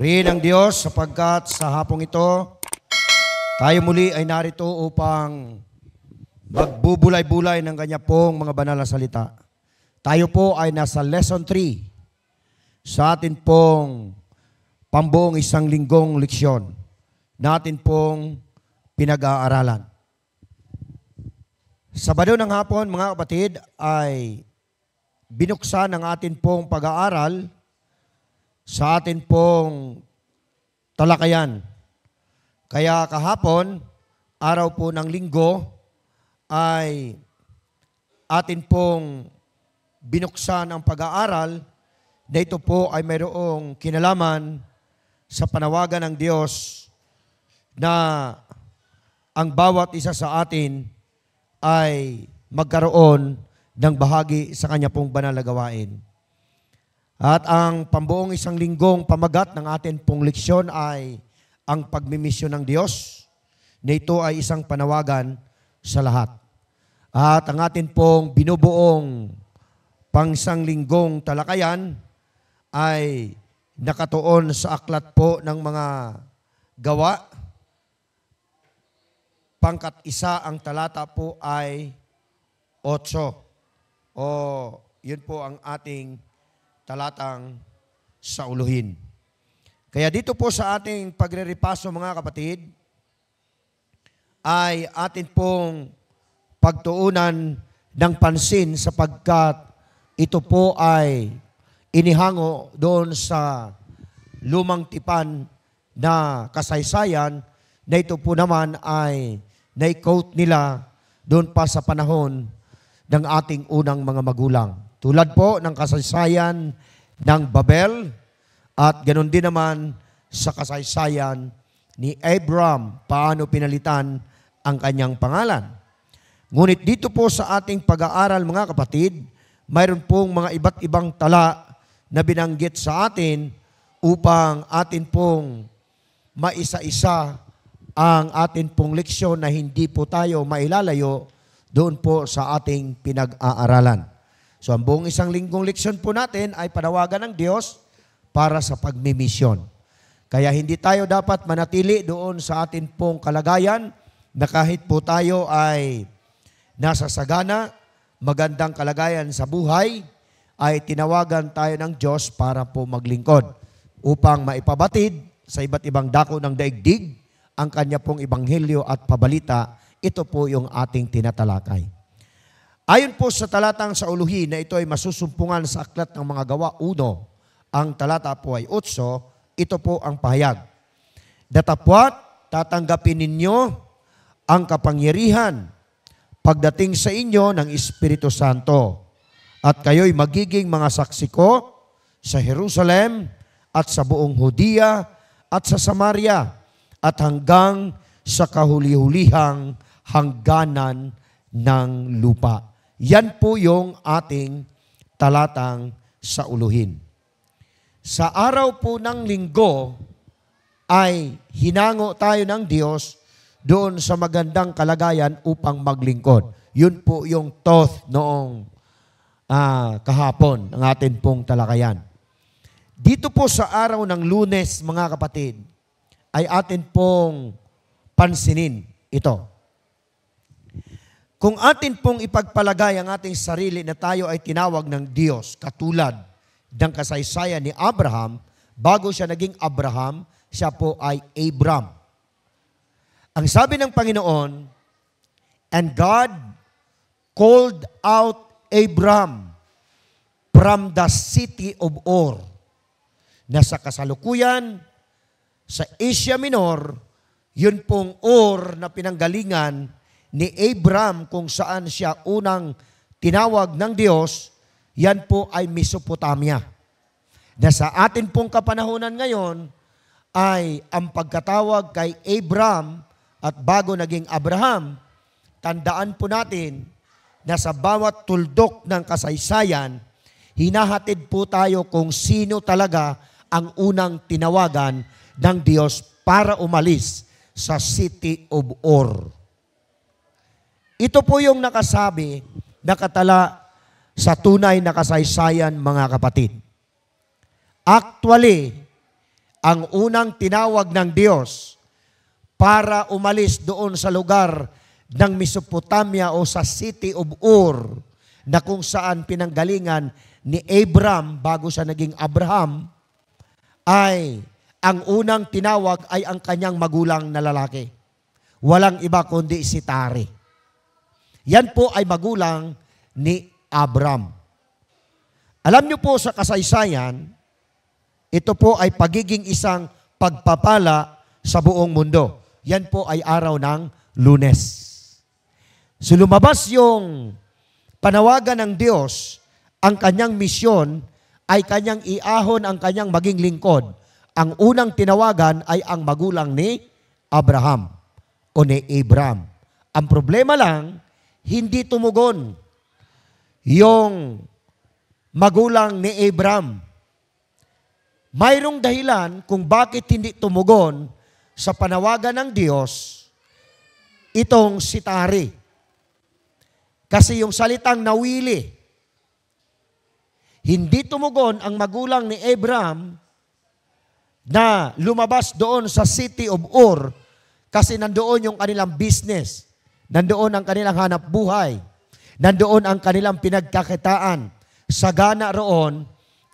Purihin ang Diyos sapagkat sa hapong ito, tayo muli ay narito upang magbubulay-bulay ng kanya pong mga banal na salita. Tayo po ay nasa lesson 3 sa atin pong pambuong isang linggong leksyon natin pong pinag-aaralan. Sabado ng hapon, mga kapatid, ay binuksan ang atin pong pag-aaral sa atin pong talakayan. Kaya kahapon, araw po ng linggo, ay atin pong binuksan ang pag-aaral na ito po ay mayroong kinalaman sa panawagan ng Diyos na ang bawat isa sa atin ay magkaroon ng bahagi sa kanya pong banal na gawain. At ang pambuong isang linggong pamagat ng atin pong leksyon ay ang pagmimisyon ng Diyos, na ito ay isang panawagan sa lahat. At ang atin pong binubuong pangsang linggong talakayan ay nakatuon sa aklat po ng mga gawa. Pangkat isa ang talata po ay 8. Yun po ang ating talatang sauluhin. Kaya dito po sa ating pagre-repaso, mga kapatid, ay atin pong pagtuunan ng pansin sapagkat ito po ay inihango doon sa lumang tipan na kasaysayan na ito po naman ay na-quote nila doon pa sa panahon ng ating unang mga magulang. Tulad po ng kasaysayan ng Babel at ganoon din naman sa kasaysayan ni Abraham, paano pinalitan ang kanyang pangalan. Ngunit dito po sa ating pag-aaral, mga kapatid, mayroon pong mga iba't ibang tala na binanggit sa atin upang atin pong maisa-isa ang atin pong leksyon na hindi po tayo mailalayo doon po sa ating pinag-aaralan. So ang buong isang linggong leksyon po natin ay panawagan ng Diyos para sa pagmimisyon. Kaya hindi tayo dapat manatili doon sa atin pong kalagayan na kahit po tayo ay nasa sagana, magandang kalagayan sa buhay, ay tinawagan tayo ng Diyos para po maglingkod upang maipabatid sa iba't ibang dako ng daigdig ang kanya pong ebanghelyo at pabalita. Ito po yung ating tinatalakay. Ayon po sa talatang sauluhin na ito ay masusumpungan sa aklat ng mga gawa 1, ang talata po ay 8, ito po ang pahayag. Datapwat, tatanggapin ninyo ang kapangyarihan pagdating sa inyo ng Espiritu Santo, at kayo'y magiging mga saksi ko sa Jerusalem at sa buong Judea at sa Samaria at hanggang sa kahuli-hulihang hangganan ng lupa. Yan po yung ating talatang sauluhin. Sa araw po ng linggo ay hinango tayo ng Diyos doon sa magandang kalagayan upang maglingkod. Yun po yung thought noong kahapon ng atin pong talakayan. Dito po sa araw ng Lunes, mga kapatid, ay atin pong pansinin ito. Kung atin pong ipagpalagay ang ating sarili na tayo ay tinawag ng Diyos, katulad ng kasaysayan ni Abraham, bago siya naging Abraham, siya po ay Abram. Ang sabi ng Panginoon, and God called out Abram from the city of Ur, na sa kasalukuyan, sa Asia Minor, yun pong Ur na pinanggalingan ni Abram kung saan siya unang tinawag ng Diyos, yan po ay Mesopotamia. Na sa atin pong kapanahunan ngayon ay ang pagkatawag kay Abram at bago naging Abraham, tandaan po natin na sa bawat tuldok ng kasaysayan, hinahatid po tayo kung sino talaga ang unang tinawagan ng Diyos para umalis sa city of Ur. Ito po yung nakasabi, nakatala sa tunay na kasaysayan, mga kapatid. Actually, ang unang tinawag ng Diyos para umalis doon sa lugar ng Mesopotamia o sa city of Ur, na kung saan pinanggalingan ni Abram bago siya naging Abraham, ay ang unang tinawag ay ang kanyang magulang na lalaki. Walang iba kundi si Tari. Yan po ay magulang ni Abram. Alam niyo po sa kasaysayan, ito po ay pagiging isang pagpapala sa buong mundo. Yan po ay araw ng Lunes. So lumabas yung panawagan ng Diyos, ang kanyang misyon ay kanyang iahon ang kanyang maging lingkod. Ang unang tinawagan ay ang magulang ni Abraham o ni Abram. Ang problema lang, hindi tumugon yung magulang ni Abram. Mayroong dahilan kung bakit hindi tumugon sa panawagan ng Diyos itong si Tari. Kasi yung salitang nawili, hindi tumugon ang magulang ni Abram na lumabas doon sa city of Ur kasi nandoon yung kanilang business, nandoon ang kanilang hanap buhay, nandoon ang kanilang pinagkakitaan, sagana roon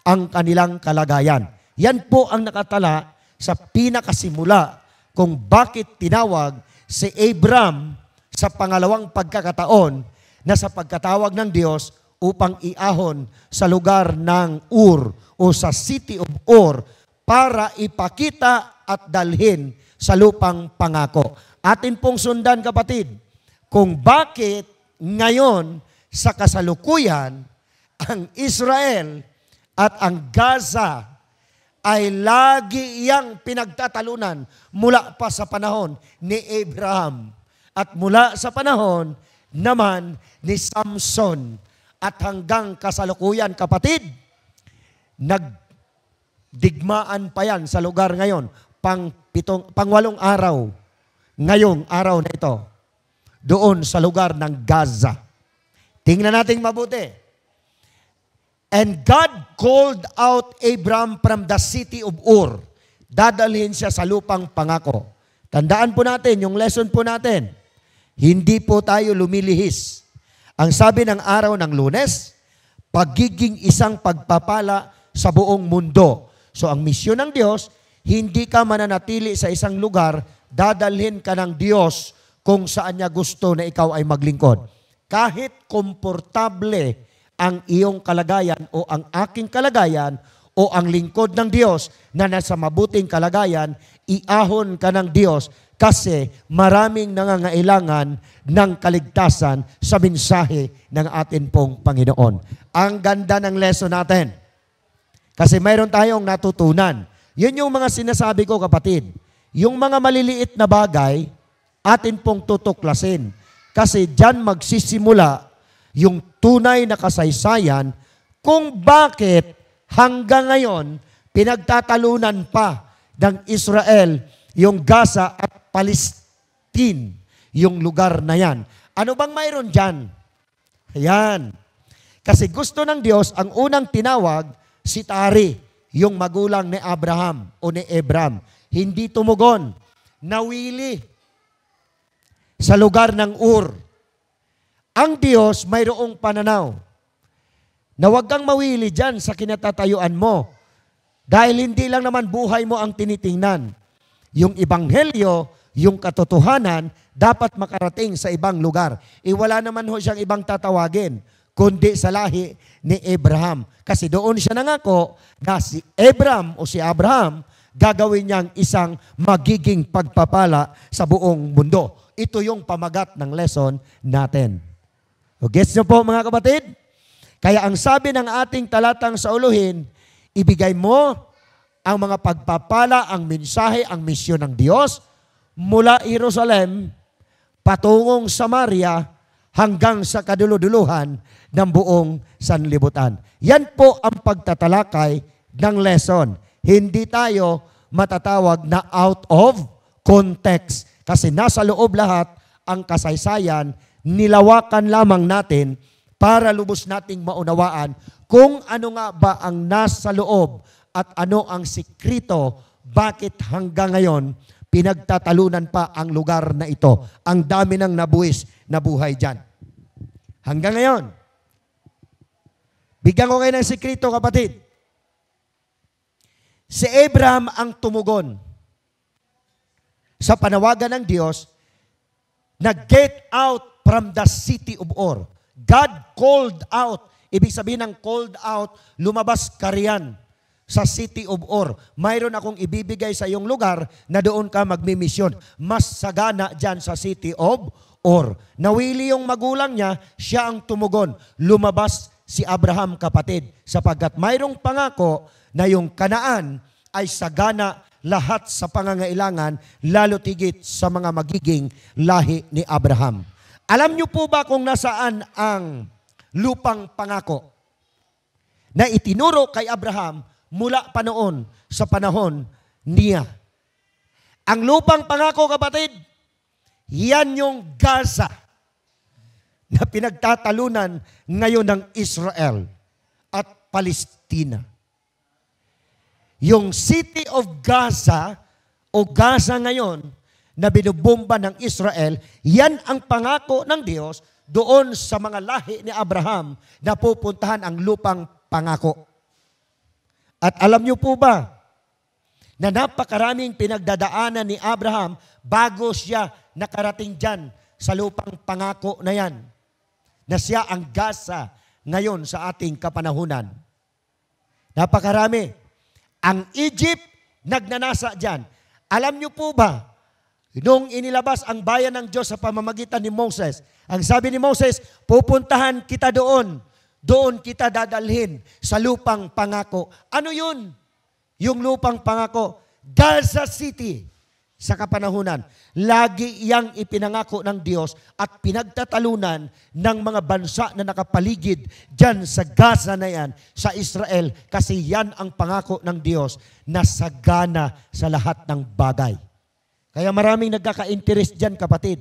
ang kanilang kalagayan. Yan po ang nakatala sa pinakasimula kung bakit tinawag si Abram sa pangalawang pagkakataon na sa pagkatawag ng Diyos upang iahon sa lugar ng Ur o sa city of Ur para ipakita at dalhin sa lupang pangako. Atin pong sundan, kapatid, kung bakit ngayon sa kasalukuyan ang Israel at ang Gaza ay lagi iyang pinagtatalunan mula pa sa panahon ni Abraham at mula sa panahon naman ni Samson at hanggang kasalukuyan, kapatid, nagdigmaan pa yan sa lugar ngayon, pangwalong araw, ngayong araw na ito, doon sa lugar ng Gaza. Tingnan natin mabuti. And God called out Abram from the city of Ur. Dadalhin siya sa lupang pangako. Tandaan po natin, yung lesson po natin, hindi po tayo lumilihis. Ang sabi ng araw ng Lunes, pagiging isang pagpapala sa buong mundo. So ang misyon ng Diyos, hindi ka mananatili sa isang lugar, dadalhin ka ng Diyos kung saan niya gusto na ikaw ay maglingkod. Kahit komportable ang iyong kalagayan o ang aking kalagayan o ang lingkod ng Diyos na nasa mabuting kalagayan, iahon ka ng Diyos kasi maraming nangangailangan ng kaligtasan sa mensahe ng atin pong Panginoon. Ang ganda ng lesson natin. Kasi mayroon tayong natutunan. Yun yung mga sinasabi ko, kapatid. Yung mga maliliit na bagay, atin pong tutuklasin. Kasi dyan magsisimula yung tunay na kasaysayan kung bakit hanggang ngayon pinagtatalunan pa ng Israel yung Gaza at Palestine, yung lugar na yan. Ano bang mayroon dyan? Ayan. Kasi gusto ng Diyos, ang unang tinawag, si Tari, yung magulang ni Abraham o ni Abram. Hindi tumugon. Nawili sa lugar ng Ur. Ang Diyos mayroong pananaw na huwag kang mawili dyan sa kinatatayuan mo. Dahil hindi lang naman buhay mo ang tinitingnan. Yung ebanghelyo, yung katotohanan, dapat makarating sa ibang lugar. Wala naman ho siyang ibang tatawagin, kundi sa lahi ni Abraham. Kasi doon siya nangako na si Abram o si Abraham, gagawin niyang isang magiging pagpapala sa buong mundo. Ito yung pamagat ng lesson natin. O gets niyo po, mga kapatid? Kaya ang sabi ng ating talatang sa uluhin, ibigay mo ang mga pagpapala, ang mensahe, ang misyon ng Diyos mula Jerusalem patungong Samaria hanggang sa kaduluduluhan ng buong sanlibutan. Yan po ang pagtatalakay ng lesson. Hindi tayo matatawag na out of context kasi nasa loob lahat ang kasaysayan, nilawakan lamang natin para lubos nating maunawaan kung ano nga ba ang nasa loob at ano ang sikrito bakit hanggang ngayon pinagtatalunan pa ang lugar na ito. Ang dami ng nabuwis na buhay dyan. Hanggang ngayon. Bigyan ko kayo ng sekreto, kapatid. Si Abraham ang tumugon sa panawagan ng Diyos na get out from the city of Ur. God called out. Ibig sabihin ng called out, lumabas ka riyan sa city of Ur. Mayroon akong ibibigay sa iyong lugar na doon ka magmimisyon. Mas sagana dyan sa city of Ur. Nawili yung magulang niya, siya ang tumugon. Lumabas si Abraham, kapatid, sapagkat mayroong pangako na yung Kanaan ay sagana lahat sa pangangailangan, lalo tigit sa mga magiging lahi ni Abraham. Alam niyo po ba kung nasaan ang lupang pangako na itinuro kay Abraham mula pa noon sa panahon niya? Ang lupang pangako, kapatid, yan yung Gaza na pinagtatalunan ngayon ng Israel at Palestina. Yung city of Gaza o Gaza ngayon na binubomba ng Israel, yan ang pangako ng Diyos doon sa mga lahi ni Abraham na pupuntahan ang lupang pangako. At alam niyo po ba na napakaraming pinagdadaanan ni Abraham bago siya nakarating dyan sa lupang pangako na yan, na siya ang Gaza ngayon sa ating kapanahunan. Napakarami. Ang Egypt, nagnanasa dyan. Alam niyo po ba, nung inilabas ang bayan ng Diyos sa pamamagitan ni Moses, ang sabi ni Moses, pupuntahan kita doon. Doon kita dadalhin sa lupang pangako. Ano yun? Yung lupang pangako, Gaza City sa kapanahunan. Lagi iyang ipinangako ng Diyos at pinagtatalunan ng mga bansa na nakapaligid dyan sa Gaza na yan, sa Israel, kasi yan ang pangako ng Diyos na sagana sa lahat ng bagay. Kaya maraming nagkaka-interest dyan, kapatid.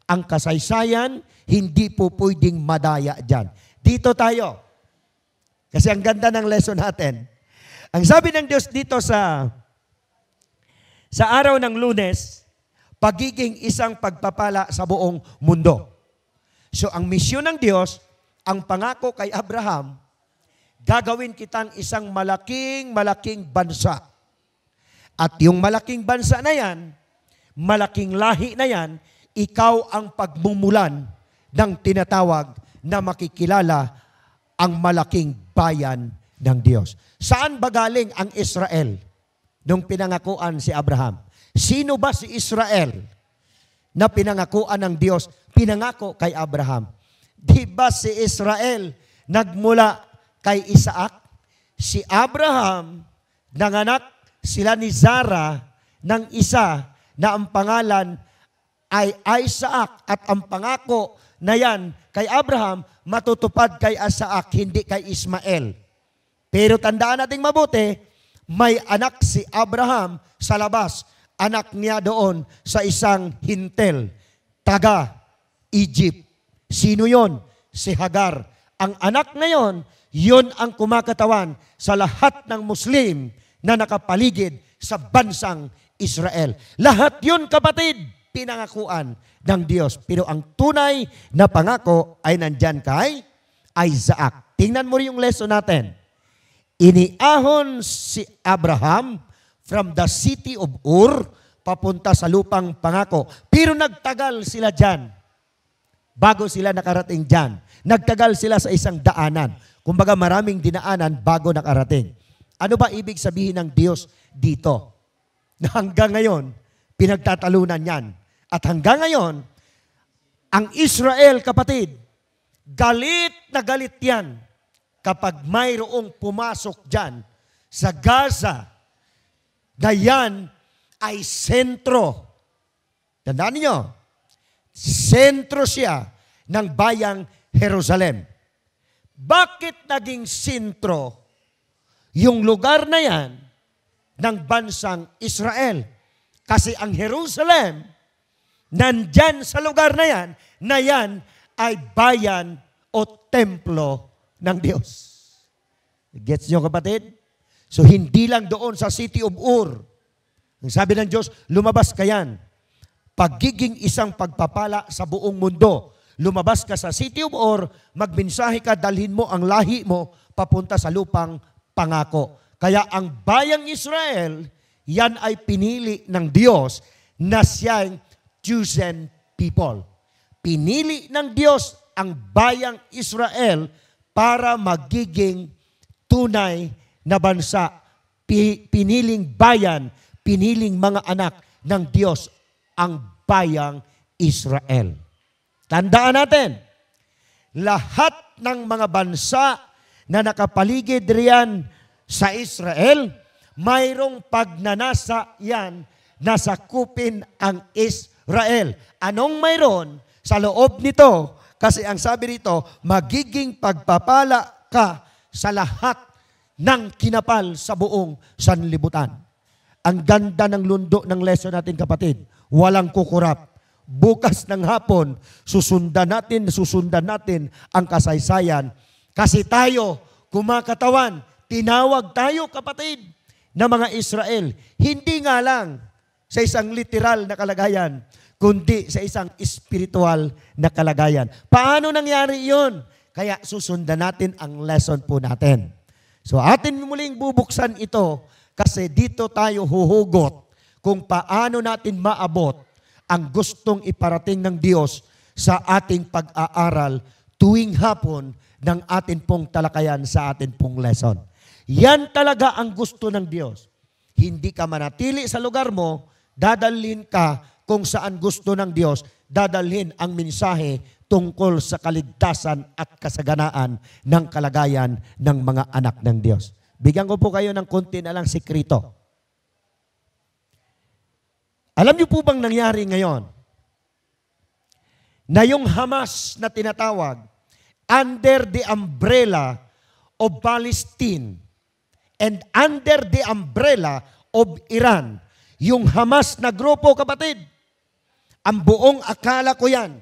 Ang kasaysayan, hindi po pwedeng madaya dyan. Dito tayo. Kasi ang ganda ng lesson natin. Ang sabi ng Diyos dito sa araw ng Lunes, pagiging isang pagpapala sa buong mundo. So ang misyon ng Diyos, ang pangako kay Abraham, gagawin kitang isang malaking bansa. At yung malaking bansa na yan, malaking lahi na yan, ikaw ang pagmumulan ng tinatawag na makikilala ang malaking bayan ng Diyos. Saan ba galing ang Israel nung pinangakuan si Abraham? Sino ba si Israel na pinangakuan ng Diyos, pinangako kay Abraham? Di ba si Israel nagmula kay Isaac? Si Abraham, nanganak sila ni Sarah ng isa na ang pangalan ay Isaac, at ang pangako na yan kay Abraham, matutupad kay Isaac, hindi kay Ismael. Pero tandaan nating mabuti, may anak si Abraham sa labas. Anak niya doon sa isang hintel, taga Egypt. Sino yon? Si Hagar. Ang anak na yon ang kumakatawan sa lahat ng Muslim na nakapaligid sa bansang Israel. Lahat yun, kapatid, pinangakuan ng Diyos. Pero ang tunay na pangako ay nandyan kay Isaac. Tingnan mo rin yung lesson natin. Iniahon si Abraham from the city of Ur papunta sa lupang pangako. Pero nagtagal sila dyan bago sila nakarating dyan. Nagtagal sila sa isang daanan. Kumbaga maraming dinaanan bago nakarating. Ano ba ibig sabihin ng Diyos dito? Na hanggang ngayon, pinagtatalunan yan. At hanggang ngayon, ang Israel, kapatid, galit na galit yan kapag mayroong pumasok dyan sa Gaza na yan ay sentro. Tandaan niyo, sentro siya ng bayang Jerusalem. Bakit naging sentro yung lugar na yan ng bansang Israel? Kasi ang Jerusalem, nandyan sa lugar na yan ay bayan o templo ng Diyos. Gets nyo, kapatid? So, hindi lang doon sa city of Ur Sabi ng Diyos, lumabas ka yan. Pagiging isang pagpapala sa buong mundo. Lumabas ka sa city of Or, magmensahe ka, dalhin mo ang lahi mo papunta sa lupang pangako. Kaya ang bayang Israel, yan ay pinili ng Diyos na siyang chosen people. Pinili ng Diyos ang bayang Israel para magiging tunay na bansa. Piniling bayan, piniling mga anak ng Diyos ang bayang Israel. Tandaan natin, lahat ng mga bansa na nakapaligid riyan sa Israel, mayroong pagnanasa yan na sakupin ang Israel. Anong mayroon sa loob nito? Kasi ang sabi rito, magiging pagpapala ka sa lahat ng kinapal sa buong sanlibutan. Ang ganda ng lundo ng lesson natin, kapatid. Walang kukurap. Bukas ng hapon, susundan natin ang kasaysayan. Kasi tayo, kumakatawan, tinawag tayo, kapatid, na mga Israel. Hindi nga lang sa isang literal na kalagayan, kundi sa isang spiritual na kalagayan. Paano nangyari yun? Kaya susundan natin ang lesson po natin. So atin muling bubuksan ito kasi dito tayo huhugot kung paano natin maabot ang gustong iparating ng Diyos sa ating pag-aaral tuwing hapon ng atin pong talakayan sa atin pong lesson. Yan talaga ang gusto ng Diyos. Hindi ka manatili sa lugar mo, dadalhin ka kung saan gusto ng Diyos, dadalhin ang mensahe tungkol sa kaligtasan at kasaganaan ng kalagayan ng mga anak ng Diyos. Bigyan ko po kayo ng konti na lang sikrito. Alam niyo po bang nangyari ngayon na yung Hamas na tinatawag under the umbrella of Palestine and under the umbrella of Iran, yung Hamas na grupo, kapatid, ang buong akala ko yan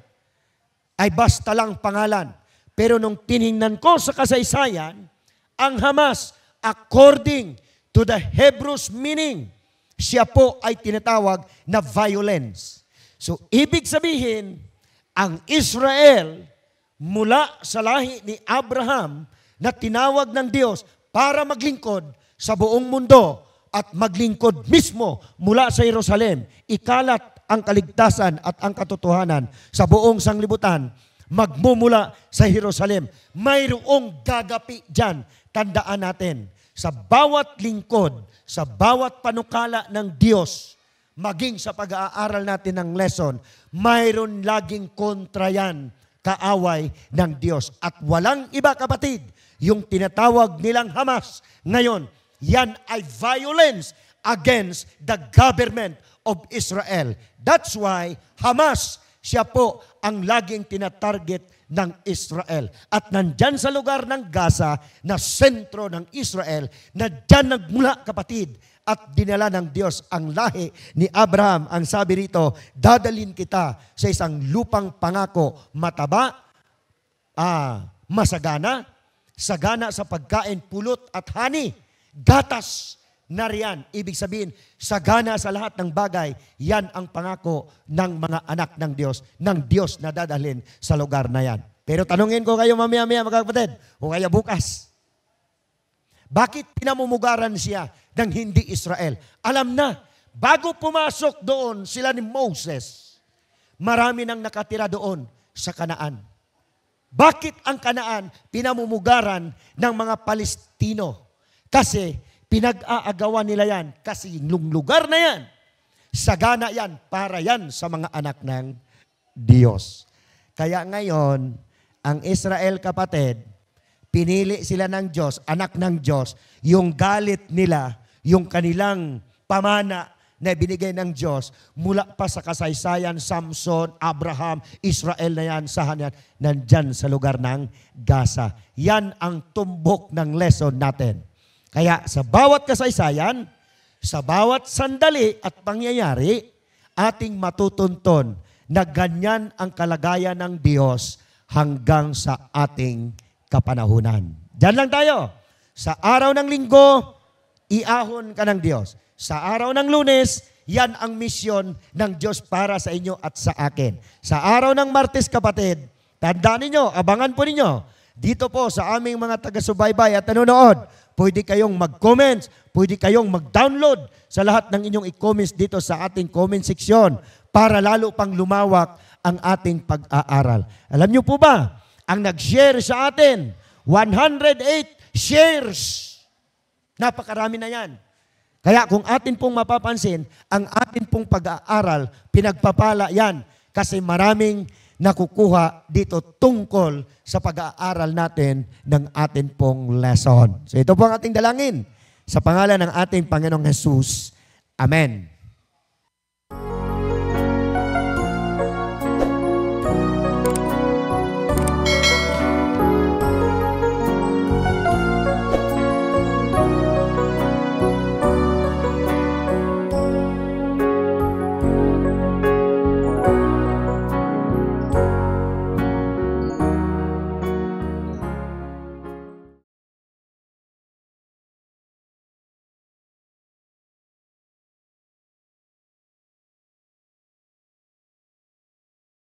ay basta lang pangalan. Pero nung tiningnan ko sa kasaysayan, ang Hamas, according to the Hebrews meaning, siya po ay tinatawag na violence. So, ibig sabihin, ang Israel, mula sa lahi ni Abraham, na tinawag ng Diyos para maglingkod sa buong mundo at maglingkod mismo mula sa Jerusalem, ikalat ang kaligtasan at ang katotohanan sa buong sanglibutan, magmumula sa Jerusalem. Mayroong gagapi dyan. Tandaan natin, sa bawat lingkod, sa bawat panukala ng Diyos, maging sa pag-aaral natin ng lesson, mayroon laging kontra yan, kaaway ng Diyos. At walang iba, kapatid, yung tinatawag nilang Hamas ngayon, yan ay violence against the government of Israel. That's why Hamas, siya po ang laging tinatarget ng Israel. At nandyan sa lugar ng Gaza, na sentro ng Israel, na dyan nagmula, kapatid, at dinala ng Diyos ang lahi ni Abraham. Ang sabi rito, dadalhin kita sa isang lupang pangako, mataba, masagana, sagana sa pagkain, pulot at hani, gatas na riyan. Ibig sabihin, sagana sa lahat ng bagay, yan ang pangako ng mga anak ng Diyos na dadalhin sa lugar na yan. Pero tanungin ko kayo mamaya-maya, mga kapatid, o kaya bukas, bakit pinamumugaran siya ng hindi Israel? Alam na, bago pumasok doon sila ni Moses, marami nang nakatira doon sa Kanaan. Bakit ang Kanaan pinamumugaran ng mga Palestino? Kasi pinag-aagawan nila yan. Kasi yung lugar na yan, sagana yan, para yan sa mga anak ng Diyos. Kaya ngayon, ang Israel, kapatid, pinili sila ng Diyos, anak ng Diyos, yung galit nila, yung kanilang pamana na binigay ng Diyos, mula pa sa kasaysayan, Samson, Abraham, Israel na yan, sahan yan, nandyan sa lugar ng Gaza. Yan ang tumbok ng lesson natin. Kaya sa bawat kasaysayan, sa bawat sandali at pangyayari, ating matutunton na ganyan ang kalagayan ng Diyos hanggang sa ating kapanahunan. Diyan lang tayo. Sa araw ng linggo, iahon ka ng Diyos. Sa araw ng Lunes, yan ang misyon ng Diyos para sa inyo at sa akin. Sa araw ng Martes, kapatid, tandaan ninyo, abangan po ninyo, dito po sa aming mga taga-subaybay at nanonood, pwede kayong mag-comments, pwede kayong mag-download sa lahat ng inyong i-comments dito sa ating comment section para lalo pang lumawak ang ating pag-aaral. Alam niyo po ba, ang nag-share sa atin, 108 shares. Napakarami na yan. Kaya kung atin pong mapapansin, ang atin pong pag-aaral, pinagpapala yan kasi maraming nakukuha dito tungkol sa pag-aaral natin ng atin pong lesson. So ito po ang ating dalangin sa pangalan ng ating Panginoong Jesus. Amen.